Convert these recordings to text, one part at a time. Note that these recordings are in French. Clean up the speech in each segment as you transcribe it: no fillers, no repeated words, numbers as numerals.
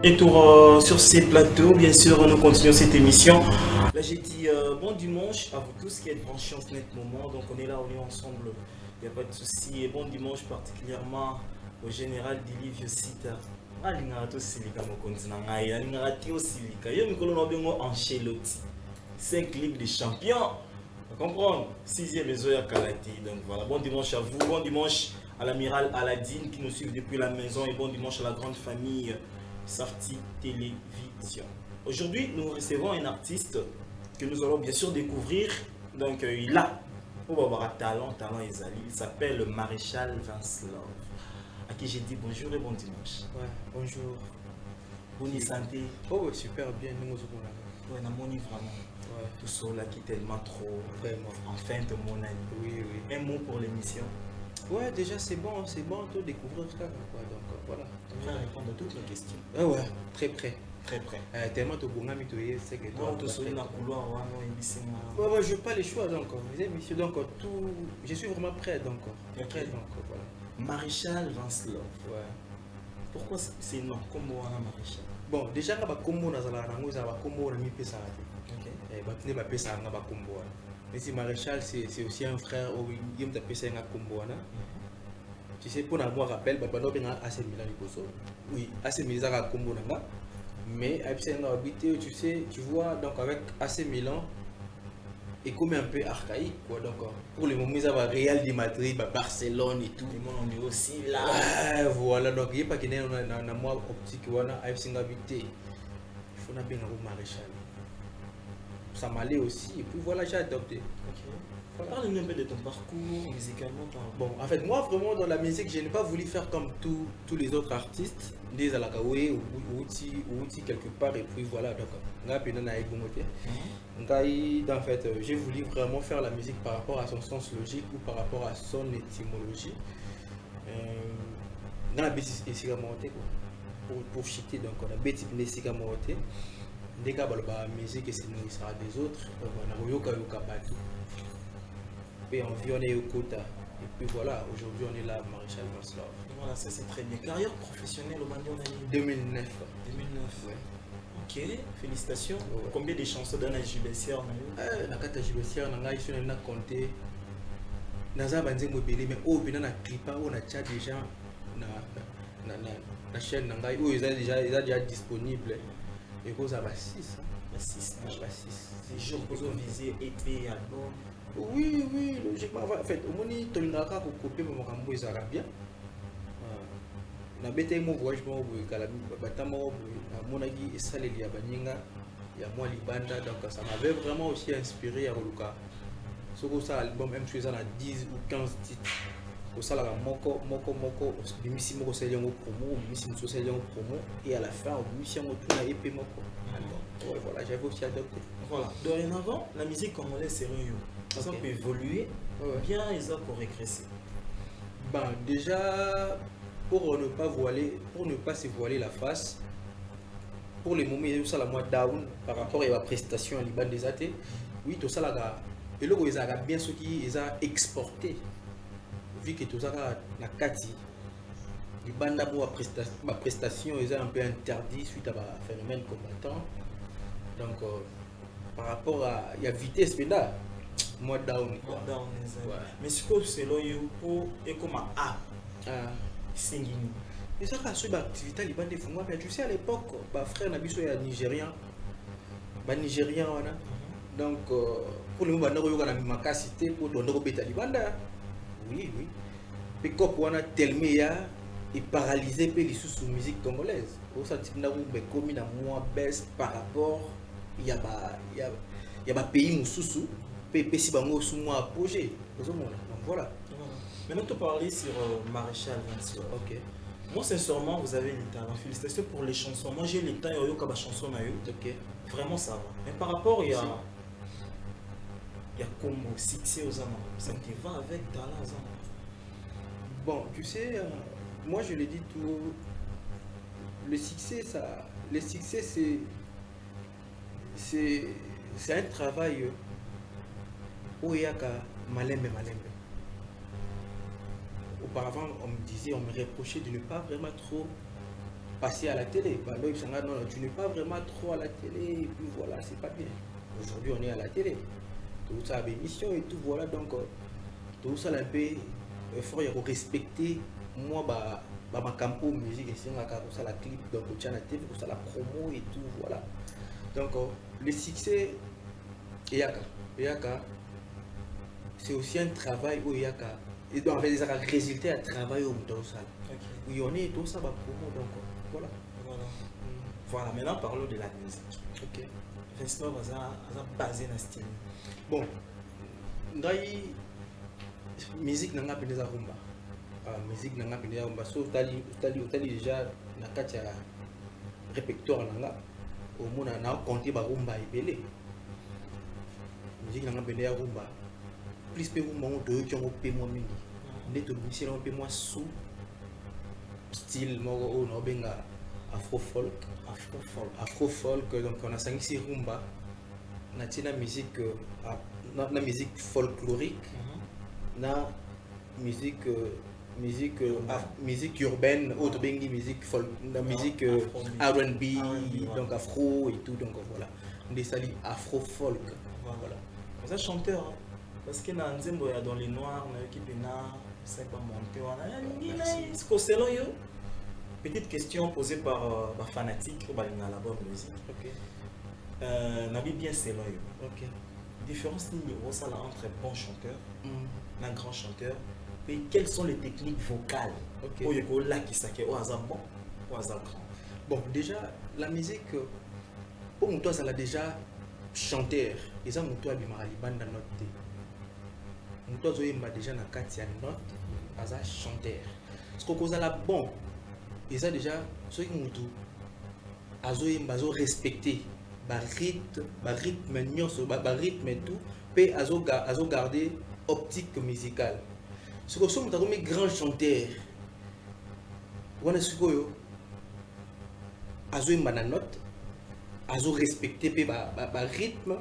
Et tour sur ces plateaux, bien sûr, nous continuons cette émission. Là, j'ai dit bon dimanche à vous tous qui êtes branchés en ce net moment. Donc, on est là, on est ensemble, il n'y a pas de souci. Et bon dimanche particulièrement au général Dilivio Sita. Alingarato Silika Mokonzi Nangai, Alingaratio Silika. Yo Mikolo Nobengo Ancelotti. 5 Ligues des Champions. Vous comprenez? 6e maison à Kalati. Donc voilà, bon dimanche à vous, bon dimanche à l'amiral Aladine qui nous suit depuis la maison et bon dimanche à la grande famille Safti Télévision. Aujourd'hui, nous recevons un artiste que nous allons bien sûr découvrir. Donc il a talent Ezali. Il s'appelle Maréchal Vince Love. À qui j'ai dit bonjour et bon dimanche. Ouais, bonjour. Bonne santé. Oh, super bien, nous nous avons là. Ouais, vraiment. Ouais. Tout ça là qui est tellement trop. Vraiment. Enfin, de mon ami. Oui. Un mot pour l'émission. Ouais, déjà c'est bon de découvrir ça. Quoi. Donc voilà. On va répondre à toutes les questions. Ah ouais, très prêt. Très prêt. Tellement de bon ami, c'est que toi. Tu es dans le couloir, ouais, je n'ai pas les choix donc. Les émissions, donc tout. Je suis vraiment prêt donc. Prêt donc voilà. Maréchal Vince Love. Ouais. Pourquoi c'est non comme on a Maréchal? Bon, déjà quand on a combo dans la langue, on a combo dans mi pesa. OK. Et bah tu n'es pas pesa on a combo. Mais si Maréchal c'est aussi un frère où il me pesa un combo là. Tu sais pour moi rappel bah pendant que AC Milan Liboso. Oui, AC Milan a combo là. Mais Absen a habité, tu sais, tu vois donc avec AC Milan et comme un peu archaïque quoi donc pour le moment ils avaient Real de Madrid, Barcelone et tout. Le monde on est aussi là. Ouais, voilà donc il n'y a pas qu'il y ait dans moi optique voilà Absen a habité. Il faut bien avoir Maréchal. Ça m'allait aussi et puis voilà j'ai adopté. OK. Parle-nous un peu de ton parcours musicalement. Bon, en fait, moi vraiment dans la musique, je n'ai pas voulu faire comme tous les autres artistes, des Alakawe ou outil quelque part, et puis voilà. Donc, en fait, j'ai voulu vraiment faire la musique par rapport à son sens logique ou par rapport à son étymologie. Dans la bêtise, c'est pour chiter, donc on a bêtise, c'est dès que la musique se nourrissera des autres, on a yoka batu. Et environné au quota. Et puis voilà, aujourd'hui on est là, Maréchal Vince Love. Voilà, ça c'est très bien. Carrière professionnelle au Mali, on a eu 2009. 2009. Ouais. OK, félicitations. Ouais. Combien de chansons dans la JBCR la carte JBCR, je suis compté. Naza banze mobile, mais oh, bien na clipa, on a déjà la chaîne Nangai, où ils sont déjà disponible. Et vous avez 6. 6. C'est jour pour viser EP, album. Oui, logiquement. En fait, au moins, tu as copié mon cambo et arabien. Na bête mon voyage, mon batamo, mon avis, et ça, les Liabaninga, il y a moi, Libanda, donc ça m'avait vraiment aussi inspiré à Roluka. Sur ça, album, même si on a 10 ou 15 titres. Au ça, moko, bimisi moko promo, et à la fin, on bimisi moko tout na épée moko. Ouais, voilà, j'avais aussi adopté. Voilà. Dorénavant, la musique congolaise c'est rien. Ça peut évoluer, bien et ça pour régresser. Ben, déjà, pour ne pas se voiler la face, pour les moments où ça la moi down par rapport à la prestation à l'Iban des athées, oui, tout ça là, et là, ils ont bien ce qui ils ont exporté, vu que tout ça là, la Kati, l'Iban d'abord ma prestation, ils ont un peu interdit suite à un phénomène combattant. Donc, par rapport à la vitesse, là, moi down. Quoi. Down, ouais. Mais ce que c'est là, il comme un app. Singing. Et ça, quand sur l'activité, il y a des fonds. Tu sais, à l'époque, ma frère Nabiso est Nigérien. Nigérien, donc, pour le moment, on a ma capacité pour donner au bétail. Oui. Et quand on a tellement et paralysé les sous musique congolaise. Pour ça, tu as commis à moi baisse par rapport. Il y a pays sous PP si bango sous moi apogée. Donc voilà. Maintenant, tu parlais sur Maréchal Vince Love. OK. Moi, sincèrement, vous avez les talents. Félicitations pour les chansons. Moi, j'ai les temps et il y a chanson. OK. Vraiment, ça va. Mais par rapport, il y a Combo, succès aux amants. Ça te va avec talent aux amants. Bon, tu sais, moi, je le dis tout. Le succès, c'est un travail où il y a malembe. Auparavant, on me reprochait de ne pas vraiment trop passer à la télé. Bah, là, non, tu n'es pas vraiment trop à la télé, et puis voilà, c'est pas bien. Aujourd'hui, on est à la télé. Tout ça a des émissions et tout, voilà, donc tout ça, un peu, il faut respecter, moi, ma campo musique, et c'est ça, la clip, donc, au la TV, ça, la promo et tout, voilà. Donc, le succès, c'est aussi un travail où il y a et donc, avec des résultats à travail au bout de ça. Oui, on est tout ça, bah, promo, donc, voilà. Voilà, maintenant parlons de la musique. Ok. Restons basé dans le style. Bon, musique n'a pas de rumba. Musique n'a pas de rumba. So, t'as déjà na katia répertoire nanga. Au moins on a compté ba rumba et belé. Musique n'a pas de rumba. Plus pe rumba on doit qu'on paie moins mingi. Neto musique on paie moins sous style mo on benga afro folk. Afro folk, donc on a 5-6 rumba. On a la musique la musique folklorique, la musique musique urbaine, autre musique folk, la musique R&B, donc afro et tout, donc voilà. On dit ça afro folk. Voilà. Vous êtes chanteur, parce que dans les noirs, on a qui c'est pas monté, on a petite question posée par fanatique au l'album musique. Ok. Nabi bien c'est là. Ok. Différence entre bon chanteur et un grand chanteur. Et quelles sont les techniques vocales pour que là qui s'acquiert au hasard bon, au hasard grand. Bon, déjà la musique pour moi ça l'a déjà chanteur. Et ça moi bimari banda note. Moi zoyemba déjà na katia note as chanteur. Ce que cause la bon. Et ça déjà ceux qui nous tout azoyemba zo respecter rythme nyonso rythme tout pe azo garder optique musicale. Ce que sommes comme grand chanteur wana sikoyo azoyemba na note azo respecter pe rythme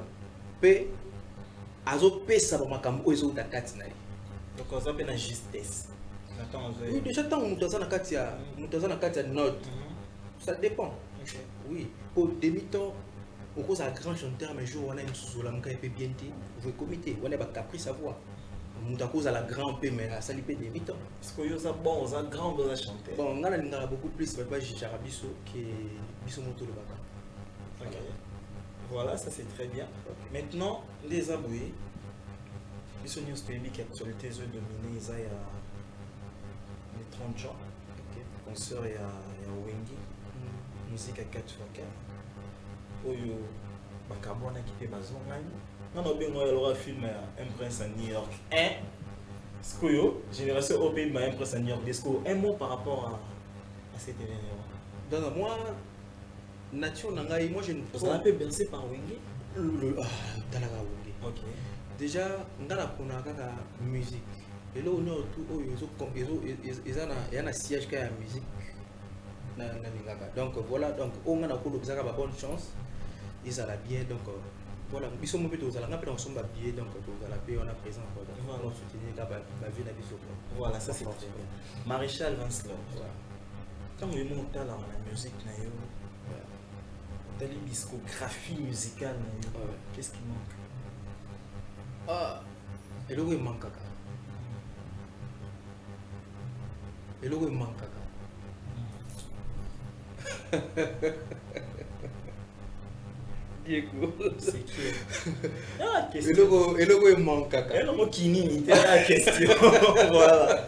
pe azo pesa ba makambo ezo ta kati na ye. Donc on s'appelle la justesse. Oui, déjà tant mutaza na kati ya note. Ça dépend. Okay. Oui, au demi-temps on cause un grand chanteur mais jour on a une sous la muka épée bien dit vous comité on a caprice sa voix on a cause à la grand p mais à saliper demi-temps parce que yo ça bon on a grand on a chanter bon on a beaucoup plus mais pas Jarabiso qui est biso moto le baka. Ok, voilà, ça c'est très bien. Okay. Maintenant les aboués biso news baby qui actualité zo dominé ça il y a les 30 ans. OK, concert il y a Wendy musique à 4x4 oyo bakabona qui pe bazonga non non bien moi alors film un prince à New York Skoyo génération au pays un prince à New York Desco un mot par rapport à cet événement. Donc moi nature nangai moi je ne vous un peu bercé par Wendy talaga Wendy. OK, déjà ngala kona kaka musique et là on a tout oyo ils a un siège qui a musique na donc voilà donc on a ko lokizaka ba bonne chance ils allaient bien donc voilà biso mo peto zala ngapela nsomba bien donc tozala pe on a présent quoi on soutenir la vie na biso quoi. Voilà, ça c'est très bien. Maréchal Vincent voilà quand on monte là la musique na yo dans les discographie musicale na yo qu'est-ce qui manque? Et le manque kaka et le manque kaka Diego c'est qui ah question et le manque kaka et le mot qui ni la question voilà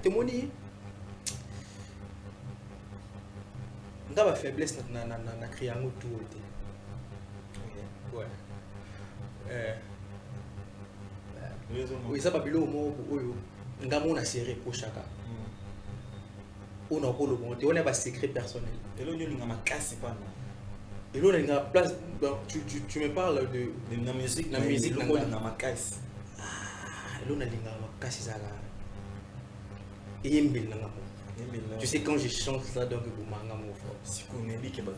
temoni ngaba faiblesse na criango tout était ouais oui ça babilo mo oyo ngamona série pour chacun on a le bon on a pas secret personnel et là on a ma casse pas et là on a place tu me parles de la musique on a ma casse et là on a linga ma casse ça là et mbel nanga tu sais quand je chante ça donc bomanga mo fort si ko mebi ke ba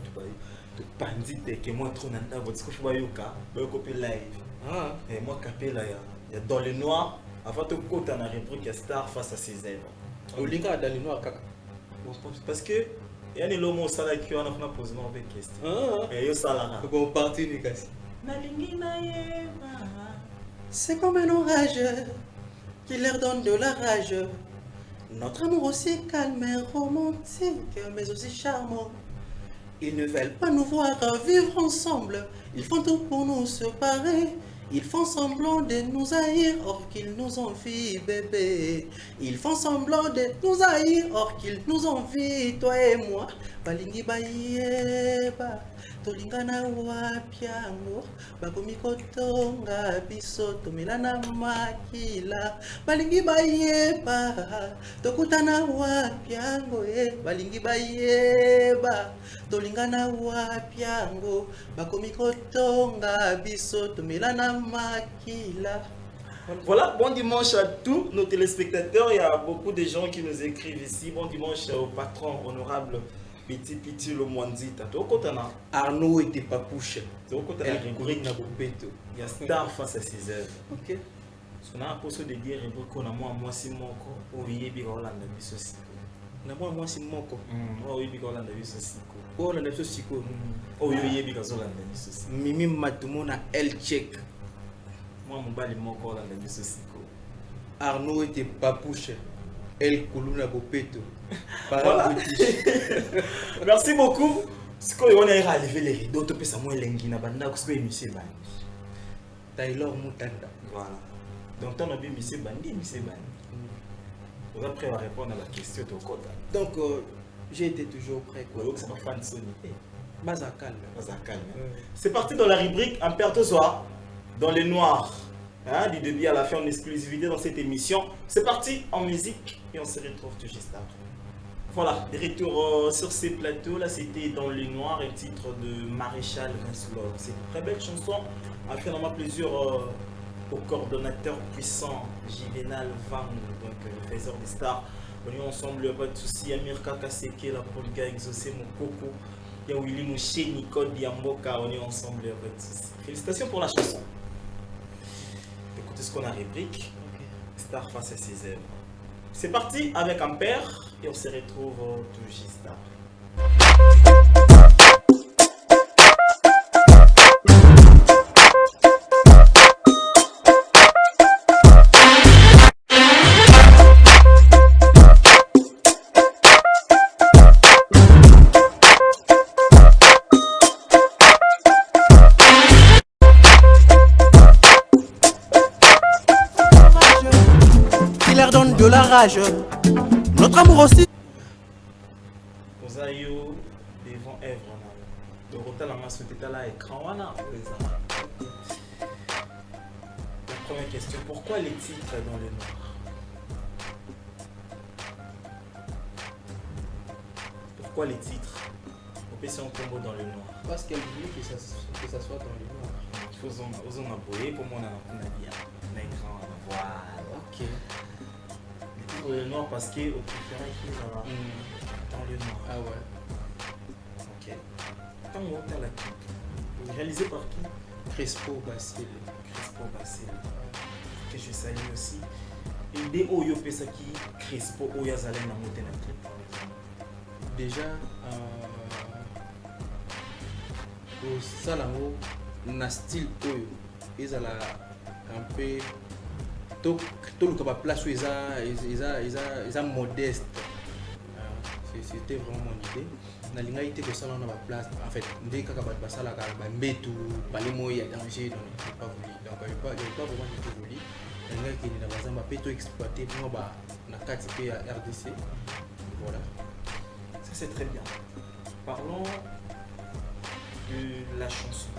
to pandi te ke moi trop nanda votre ce que je vois yoka ba copie live et moi capella ya dans le noir avant de côté na rubrique star face à ses œuvres Olinga dans le noir kaka. Parce que il y a des lots sala qui on a posé une question. Et yo sala. Bon parti ni kasi. Nalingi na yeba. C'est comme un orage qui leur donne de la rage. Notre amour aussi calme et romantique, mais aussi charmant. Ils ne veulent pas nous voir vivre ensemble. Ils font tout pour nous séparer. Ils font semblant de nous haïr, or qu'ils nous envient, bébé. Ils font semblant de nous haïr, or qu'ils nous envient, toi et moi. Balingi bayeba, tolingana wapiango, bakomi kotonga biso tomelana makila. Balingi bayeba, tokutana wapiango, balingi bayeba, tolingana wapiango, bakomi kotonga biso tomelana makila. Voilà, bon dimanche à tous nos téléspectateurs. Il y a beaucoup de gens qui nous écrivent ici. Bon dimanche au patron honorable Petit Petit le Mwanzita. Arnaud était papouche. Il y a Star face à ses œuvres. Ok. Parce qu'on a un poste de dire qu'on a moi si moko au yebi Hollande biso siko. Na moi si moko. Oh yebi Hollande biso siko. Oh Hollande biso siko. Oh yebi Hollande biso siko. Mimi Matumona El Check. Moi mon bali moko Hollande biso siko. Arnaud était papouche. El Kuluna Bopeto. Voilà. Merci beaucoup. Ce qu'on a relevé les rideaux, tu peux savoir l'engi na banda parce que monsieur Bandi. Taylor Mutanda. Voilà. Donc on a bien monsieur Bandi. On va prêt à répondre à la question de Kota. Donc j'ai été toujours prêt. Donc c'est pas fan de Sony. Baza calme. C'est parti dans la rubrique en perte au soir dans les noirs. Hein, du début à la fin en exclusivité dans cette émission. C'est parti en musique et on se retrouve tout juste après. Voilà, de retour sur ces plateaux. Là, c'était Dans le Noir, le titre de Maréchal Vinsoulov. C'est une très belle chanson. A fait vraiment plaisir au coordonnateur puissant Juvenal Vang, donc le faiseur des stars. On est ensemble, pas de soucis. Amir Kakaseke, la Polga Exaucé, mon coco. Il y a Willy Mouché, Nicole Diamboka. On est ensemble, pas de soucis. Félicitations pour la chanson. Écoutez ce qu'on a rubrique. Star face à ses œuvres. C'est parti avec Ampère et on se retrouve tout juste après. Qui leur donne de la rage. Notre amour aussi. Ozayo devant Èvre. Le retard la masse était là écran. La première question, pourquoi les titres dans le noir? Pourquoi les titres? On peut un combo dans le noir. Parce qu'elle voulait que ça soit dans le noir. Il faut oser m'abouiller pour moi on a bien. Un écran, voilà. Ok. Les titres dans le noir parce que au préféré qu'il dans le noir. Ah ouais. Ok. Quand on a la clip, réalisé par qui? Crespo Basile. Crespo Basile. Que je salue aussi. Et des Oyo Pesaki, Crespo Oyazalen na montée na clip. Déjà, au Salamo, na style Oyo, ils ont un peu tout le cas place où ils ont modeste. C'était vraiment mon idée. Na linga ite ko sala na ba place en fait ndé kaka ba basala ka ba mbetu bali moyi ya danger donc pas voulu donc il pas vraiment du tout voulu linga qui na bazamba peto exploiter pour ba na kati pe ya RDC voilà. Ça c'est très bien. Parlons de la chanson.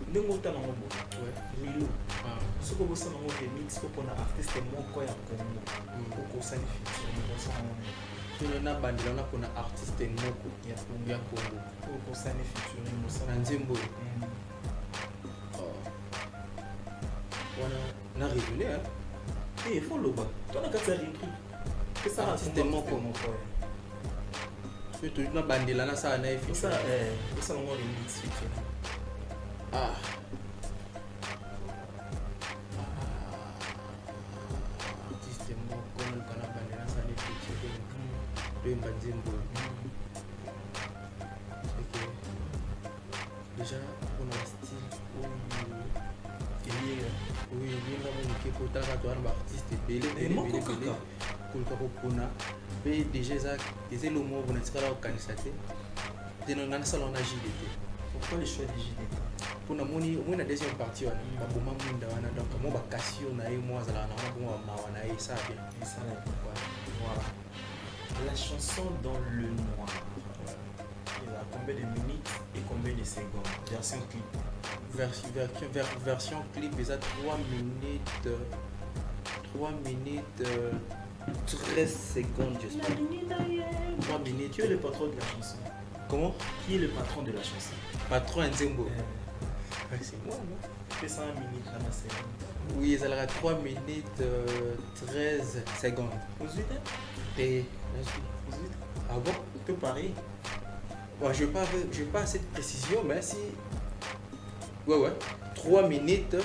Ndengota na ngombo. Ouais. Milo. Ce que vous savez dans le remix pour un artiste moko ya Congo. Pour ça les features tuna bandila na kuna artiste moko ya Congo pour ça les features na nzembo wana na résumé hein il faut le battre toi na kati ya rubrique que ça artiste moko surtout na bandila na ça na feature ça le remix feature artiste moko na kana bandila ça les feature Déjà, on a un style oui, il y a un artiste belé. Mais déjà, les éléments vont être organisés. Dans le salon de JDT. Pourquoi le choix des JDT? Pour la deuxième partie, donc moi vacation na moi ça bien. Voilà. La chanson dans le noir. Il a combien de minutes et combien de secondes? Version clip. Version clip, il y a 3 minutes 13 secondes, j'espère. 3 minutes. Qui est le patron de la chanson? Comment? Qui est le patron de la chanson? Patron Nzembo. C'est moi, non? Fait 100 minutes à la seconde. Oui, ça a 3 minutes 13 secondes. Vous êtes? Et ah bon? Tout pareil. Bon, je n'ai pas assez de précision, mais si. Ouais. 3 minutes.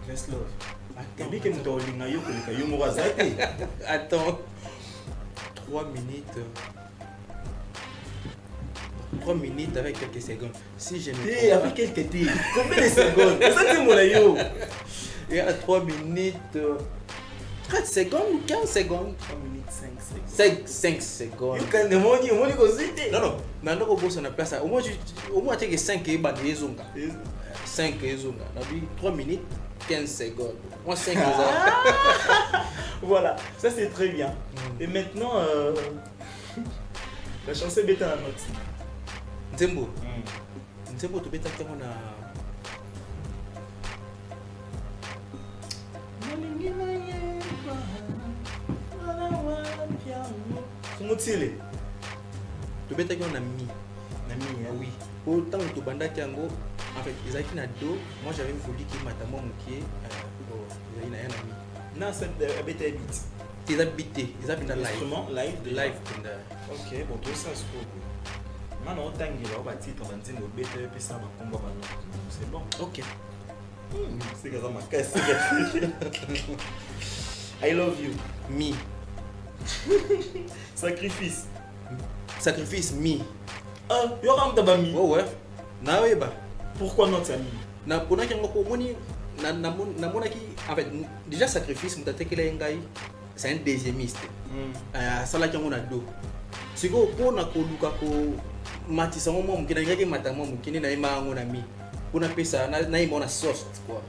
Veslov. Attends. 3 minutes. 3 minutes avec quelques secondes. Si je me avec quelques tirs. Combien de secondes? Ça c'est mon aïe. Il y a 3 minutes. 30 secondes ou 15 secondes? 3 minutes 5 secondes. 5 secondes. You can demande, on non. Maintenant, on a place. Au moins, tu as 5 et 5 et 3 minutes 15 secondes. Moi, 5 Voilà, ça c'est très bien. Et maintenant, la chanson est à la note. Nzembo, tu peux t'attendre à. Mutile. Tu peux t'attendre à mi. Oui. Autant que tu bandes Tiango, en fait, ils ont na do. Moi, j'avais voulu qu'il m'attende qui est. Ils ont un ami. Non, c'est habité beat. Ils habitent. Ils habitent live. Instrument live. Live. Ok, bon, tout ça c'est cool. Maintenant, on tangue là, on va titre, on va dire au BT, puis ça va combat. C'est bon. Ok. C'est que ça m'a cassé. I love you. Me. Sacrifice. Sacrifice, me. Ah, il y aura un tabami. Oh ouais. Na oui, bah. Pourquoi notre ami? Na pona qui ngoko moni na mona qui en fait déjà sacrifice mutate kila ngai c'est un deuxiémiste. Ça là qui on a deux. C'est que pour na ko luka ko matisa mo mukina ngaki matamo mukini na ima ngona mi. Kuna pesa na ima na soft quoi.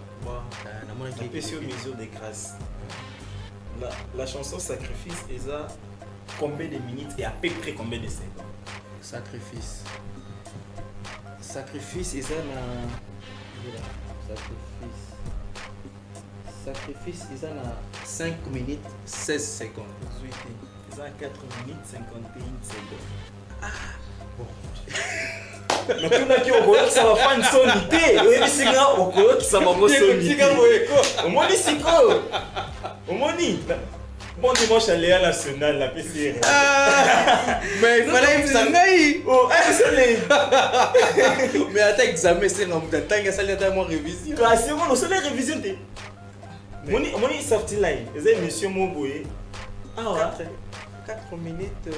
Na mona qui spécial mesure de grâce. La chanson Sacrifice est à combien de minutes et à peu près combien de secondes? Sacrifice est à Sacrifice est à 5 minutes 16 secondes. C'est à 4 minutes 51 secondes. Ah bon. Mais tout là qui au Koyo ça va faire une sonité. Oui, c'est là au Koyo ça va me soniter. Au moins ici quoi? Au moins bon dimanche à Léa National, la PCR. Mais il fallait que ça m'aille. Oh, c'est mais attends, examen, c'est non, t'attends que ça l'ait à moi révision. Ah, c'est bon, c'est la révision. Moni sorti live. C'est monsieur Moboye. Ah ouais. 4 minutes.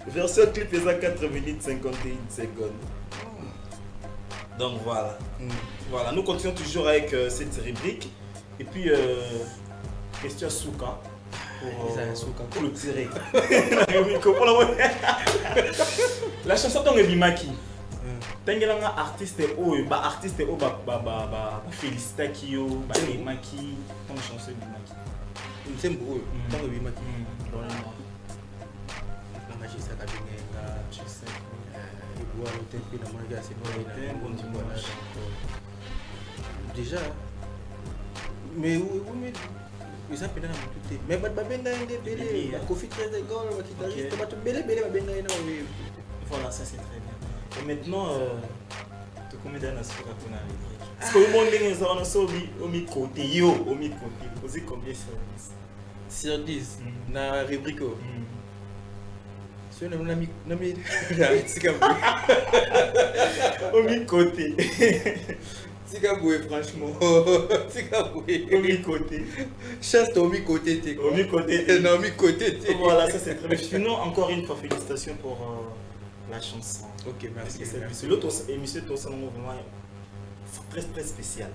Version clip est à 4 minutes 51 secondes. Donc voilà. Voilà, nous continuons toujours avec cette rubrique. Et puis, question Souka. Pour le tirer. La chanson de Bimaki. Tangelanga artiste félicita Kyo, Bimaki, ton chanson Bimaki. C'est beau, ton Bimaki. Dans le noir. La magie, ça a bien, je sais. Déjà, mais oui, mais ils ont pédé dans tout. Mais voilà, ça c'est très bien. Et maintenant, tu combien d'années sur la rubrique? Parce que le monde est au mi-côté, aussi combien sur 10 dans la rubrique. Au mi-côté. C'est Kaboué, franchement. C'est Kaboué. Au mi-côté. Chasse ton mi-côté, t'es quoi? Au mi-côté. Non, mi-côté, t'es. Voilà, ça c'est très bien. Sinon, encore une fois, félicitations pour la chanson. Ok, merci. C'est l'autre émission, c'est vraiment très très spécial.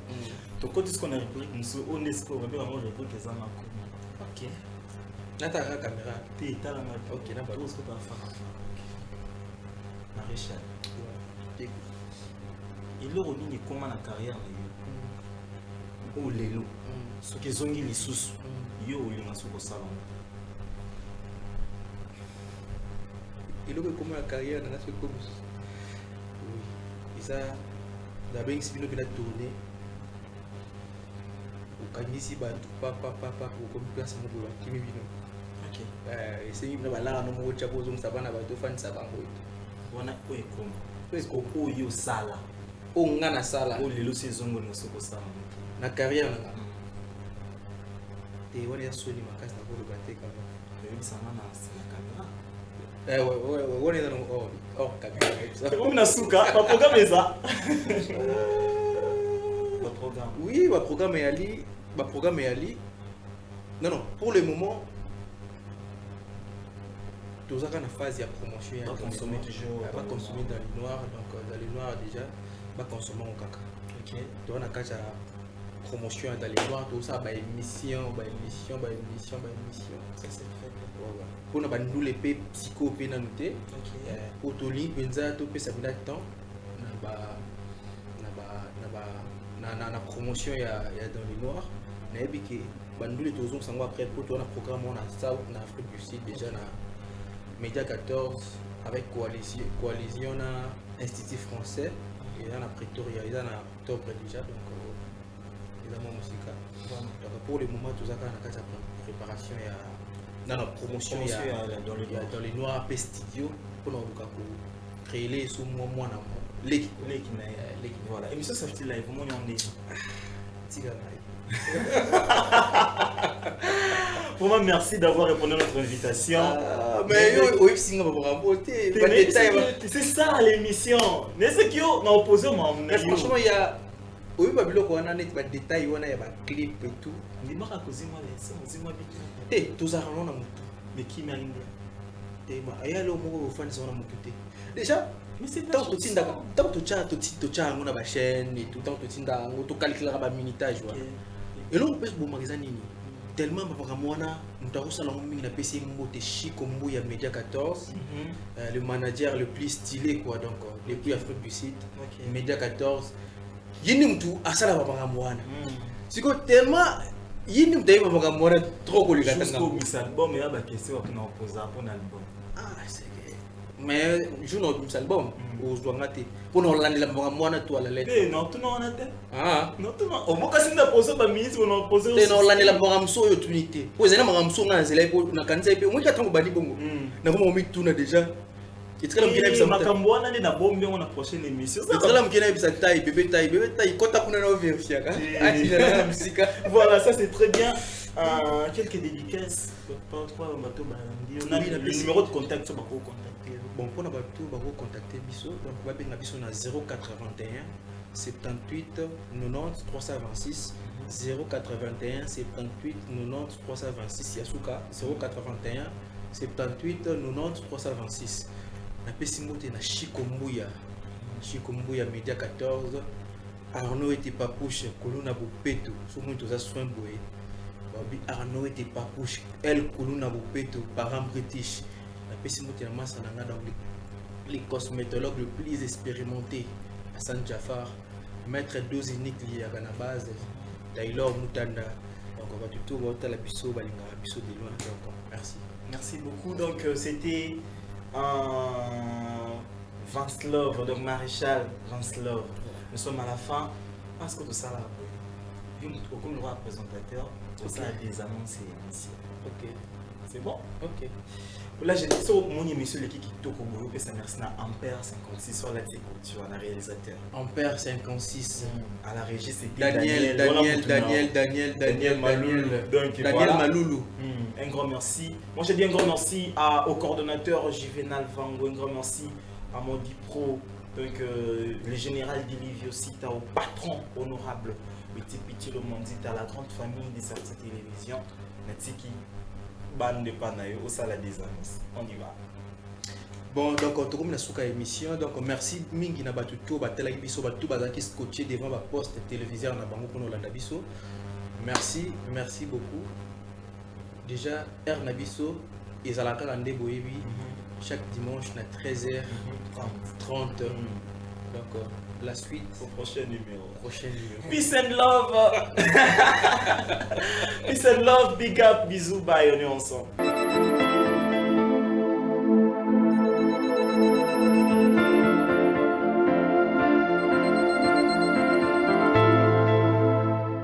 Donc, quand est-ce qu'on a répondu, on est ce qu'on a vraiment répondu les amis. Ok. Là, t'as la caméra. T'es là, ok, là, tout ce que tu as fait. Maréchal. Il a remis comment la carrière ou les lots. Ce qu'ils ont dit, les sous, ils ont eu un sous au salon. Il a comment la carrière dans la suite comme ça. Oui. Et ça, d'abord, il s'est tourné. Au Kanisi, papa, au comme place, mon boulot, qui me vient. Ok. C'est une blague là, nous avons chapeau, nous savons, nous avons fait ça. On a quoi comme? Parce qu'on y a sala. On a na sala. On les saisons nous sommes au salon. Na carrière là. Et on est sur les macaques pour le battre quand même. Mais ça n'a pas ouais, on est dans hors caméra. C'est comme une souka, pas programme ça. Oui, le programme est Ali. Non, pour le moment, tout ça dans la phase de promotion, on va consommer toujours. On va consommer dans les noirs, donc dans les noirs déjà, on va consommer au caca. Ok. Donc on a qu'à promotion dans les noirs, tout ça, émission. Ça c'est fait. Pour nous les pays psycho pénalité. Pour tout lire, benza tout peut ça bien temps. Na promotion il y a dans les noirs. Mais que bandou les tous ensemble après pour tout un programme on a ça en Afrique du Sud déjà na Média 14 avec coalition na Institut français et là na Pretoria il y a en octobre déjà donc les amants musica. Donc pour le moment tout ça quand on a la préparation il y a dans la promotion il y a dans les noirs P studio pour nous créer les sous moi na l'équipe voilà et monsieur ça fait live comment on est vraiment merci d'avoir répondu à notre invitation. Mais oui c'est ça l'émission mais c'est qui on a opposé franchement il y a oui babilo ko na net ba détail wana ya ba clip et tout ni mara kozima les c'est moi bitu tout ça on a mutu mais qui m'a indi tema aya lo mo fan ça on a mutu déjà mais c'est tant que tu as ngona ba chaîne et tout tant que tu nda to calculer ba minutage wa et là on peut bon magasin nini tellement ba mwana mutarusa la mingi na PC mbote Chico Mbuya Média 14 le manager le plus stylé quoi donc depuis Afrique du Sud Média 14 yini mtu asala ba mwana siko tellement yini mtu ba mwana trop ko likata jusqu'au album ya ba question pour poser pour album c'est mais je n'ai pas album aux douangaté pour nous l'année la mwana toi la lettre non tu n'en as pas non tu n'en au moins quand c'est poser ba ministre on a poser non l'année la mso yo tunité poser na mso na zela po na kanisa pe moi katanga badi bongo na ko mo tuna déjà itikala mkina bisa makambwana ni na bombe on a prochaine émission itikala mkina bisa taille bébé kota kuna na vérifier ati na musique voilà ça c'est très bien quelques dédicaces pas le numéro de contact sur bako contacter bon pour na bato bako contacter biso donc ba benga biso na 081 78 90 326 081 78 90 326 Yasuka 081 78 90 326 na pesi mote na Chico Mbuya Média 14 Arnaud était papouche Koluna Bopeto so moi toza soin boye babi Arnaud était papouche elle Koluna Bopeto parent british na pesi mote na masa na dans les cosmétologues le plus expérimenté Hassan Jafar maître dose unique lié à la base Taylor Mutanda donc on va tout voir la biso balinga biso de loin donc merci beaucoup donc c'était Vance Love, donc Maréchal Vance Love. Nous sommes à la fin. Parce que tout ça là, aucun droit présentateur, tout ça a des annonces ici. Ok. C'est bon? Ok. Là, j'ai dit ça au mon émission, l'équipe qui toque au boulot, et ça merci à Ampère 56 sur la tu vois, la réalisateur. Ampère 56. À la régie, c'était Daniel Maloulou. Un grand merci. Moi, j'ai dit un grand merci au coordonnateur Juvenal Vango, un grand merci à Modi Pro, Donc, le général Dilivio cite au patron honorable, Petit Petit le Mondi, à la grande famille des sorties télévision, Natiki, Bande de Panayo, au Sala des Annonces. On y va. Bon, donc on termine la émission. Donc merci mingi na batuto batela biso batu bazaki scotché devant ba poste téléviseur na bango pour Landa biso. Merci beaucoup. Déjà R Nabiso ezalaka la ndebo yebi chaque dimanche na 13h30. Donc la suite au prochain numéro. Peace and love. Peace and love, big up, bisous, bye, on est ensemble.